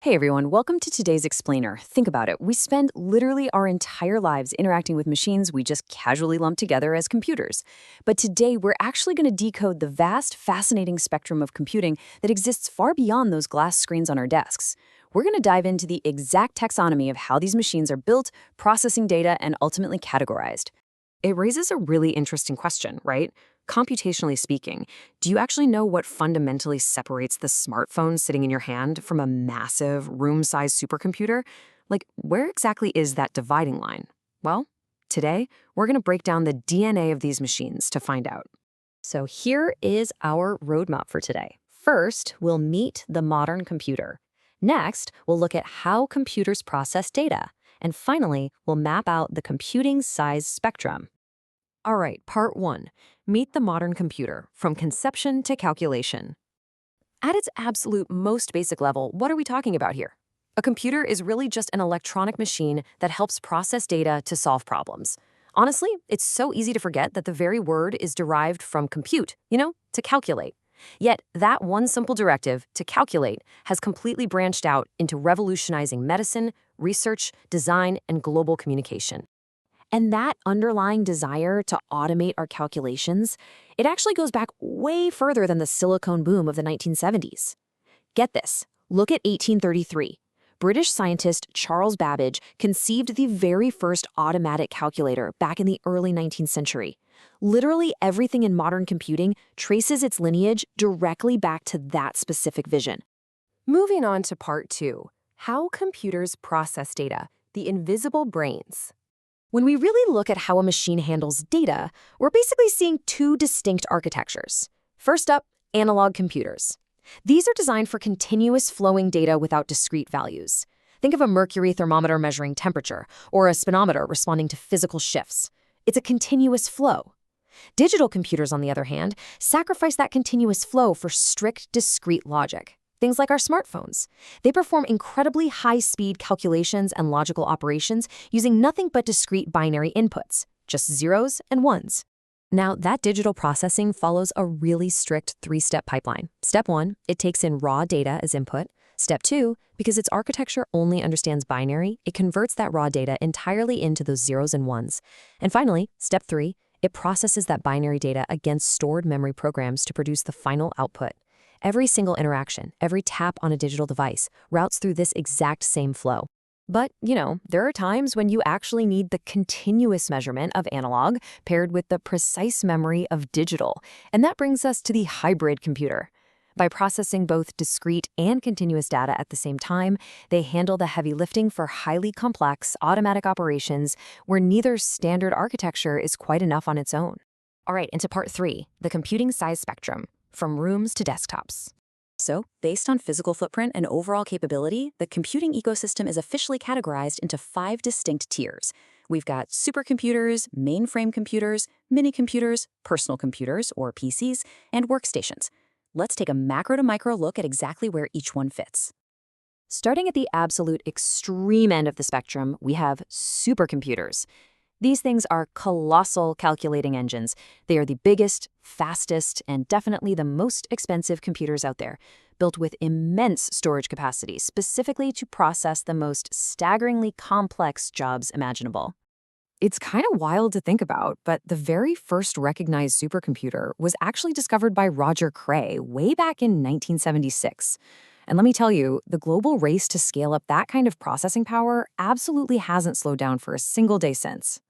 Hey everyone, welcome to today's Explainer. Think about it. We spend literally our entire lives interacting with machines we just casually lump together as computers. But today, we're actually going to decode the vast, fascinating spectrum of computing that exists far beyond those glass screens on our desks. We're going to dive into the exact taxonomy of how these machines are built, processing data, and ultimately categorized. It raises a really interesting question, right? Computationally speaking, do you actually know what fundamentally separates the smartphone sitting in your hand from a massive, room-sized supercomputer? Like, where exactly is that dividing line? Well, today, we're going to break down the DNA of these machines to find out. So here is our roadmap for today. First, we'll meet the modern computer. Next, we'll look at how computers process data. And finally, we'll map out the computing size spectrum. All right, part 1. Meet the modern computer, from conception to calculation. At its absolute most basic level, what are we talking about here? A computer is really just an electronic machine that helps process data to solve problems. Honestly, it's so easy to forget that the very word is derived from compute, to calculate. Yet, that one simple directive, to calculate, has completely branched out into revolutionizing medicine, research, design, and global communication. And that underlying desire to automate our calculations, it actually goes back way further than the silicone boom of the 1970s. Get this, look at 1833. British scientist Charles Babbage conceived the very first automatic calculator back in the early 19th century. Literally everything in modern computing traces its lineage directly back to that specific vision. Moving on to part 2, how computers process data, the invisible brains. When we really look at how a machine handles data, we're basically seeing two distinct architectures. First up, analog computers. These are designed for continuous flowing data without discrete values. Think of a mercury thermometer measuring temperature, or a speedometer responding to physical shifts. It's a continuous flow. Digital computers, on the other hand, sacrifice that continuous flow for strict, discrete logic. Things like our smartphones. They perform incredibly high-speed calculations and logical operations using nothing but discrete binary inputs, just zeros and ones. Now, that digital processing follows a really strict three-step pipeline. Step 1, it takes in raw data as input. Step 2, because its architecture only understands binary, it converts that raw data entirely into those zeros and ones. And finally, step 3, it processes that binary data against stored memory programs to produce the final output. Every single interaction, every tap on a digital device routes through this exact same flow. But, there are times when you actually need the continuous measurement of analog paired with the precise memory of digital. And that brings us to the hybrid computer. By processing both discrete and continuous data at the same time, they handle the heavy lifting for highly complex automatic operations where neither standard architecture is quite enough on its own. All right, into part 3, the computing size spectrum. From rooms to desktops. So, based on physical footprint and overall capability, the computing ecosystem is officially categorized into 5 distinct tiers. We've got supercomputers, mainframe computers, mini-computers, personal computers, or PCs, and workstations. Let's take a macro to micro look at exactly where each one fits. Starting at the absolute extreme end of the spectrum, we have supercomputers. These things are colossal calculating engines. They are the biggest, fastest, and definitely the most expensive computers out there, built with immense storage capacity, specifically to process the most staggeringly complex jobs imaginable. It's kind of wild to think about, but the very first recognized supercomputer was actually discovered by Roger Cray way back in 1976. And let me tell you, the global race to scale up that kind of processing power absolutely hasn't slowed down for a single day since.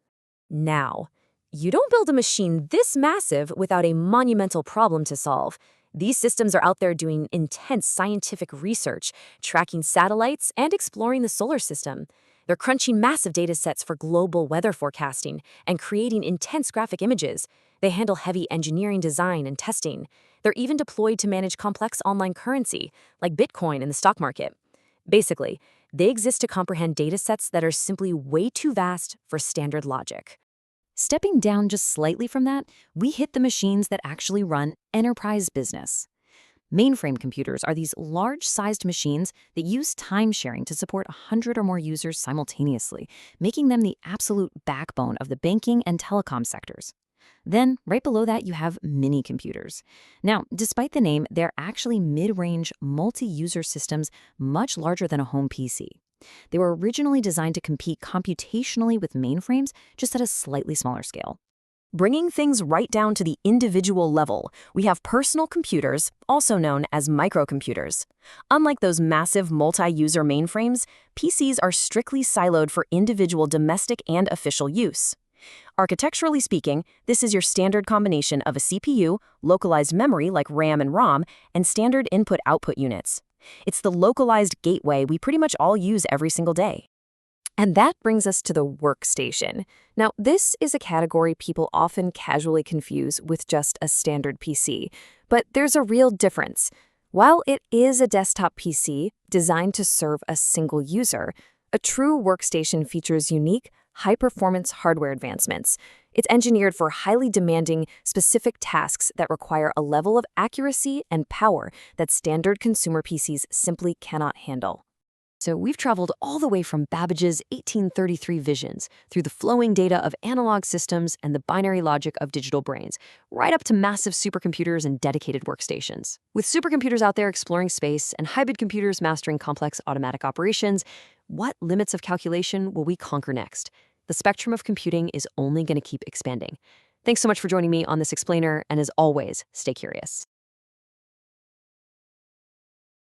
Now, you don't build a machine this massive without a monumental problem to solve. These systems are out there doing intense scientific research, tracking satellites, and exploring the solar system. They're crunching massive data sets for global weather forecasting and creating intense graphic images. They handle heavy engineering design and testing. They're even deployed to manage complex online currency, like Bitcoin in the stock market. Basically, they exist to comprehend data sets that are simply way too vast for standard logic. Stepping down just slightly from that, we hit the machines that actually run enterprise business. Mainframe computers are these large-sized machines that use time sharing to support 100 or more users simultaneously, making them the absolute backbone of the banking and telecom sectors. Then, right below that, you have mini computers. Now, despite the name, they're actually mid-range, multi-user systems much larger than a home PC. They were originally designed to compete computationally with mainframes, just at a slightly smaller scale. Bringing things right down to the individual level, we have personal computers, also known as microcomputers. Unlike those massive multi-user mainframes, PCs are strictly siloed for individual domestic and official use. Architecturally speaking, this is your standard combination of a CPU, localized memory like RAM and ROM, and standard input-output units. It's the localized gateway we pretty much all use every single day. And that brings us to the workstation. Now, this is a category people often casually confuse with just a standard PC, but there's a real difference. While it is a desktop PC designed to serve a single user, a true workstation features unique, high-performance hardware advancements. It's engineered for highly demanding, specific tasks that require a level of accuracy and power that standard consumer PCs simply cannot handle. So we've traveled all the way from Babbage's 1833 visions through the flowing data of analog systems and the binary logic of digital brains, right up to massive supercomputers and dedicated workstations. With supercomputers out there exploring space and hybrid computers mastering complex automatic operations, what limits of calculation will we conquer next? The spectrum of computing is only going to keep expanding. Thanks so much for joining me on this explainer, and as always, stay curious.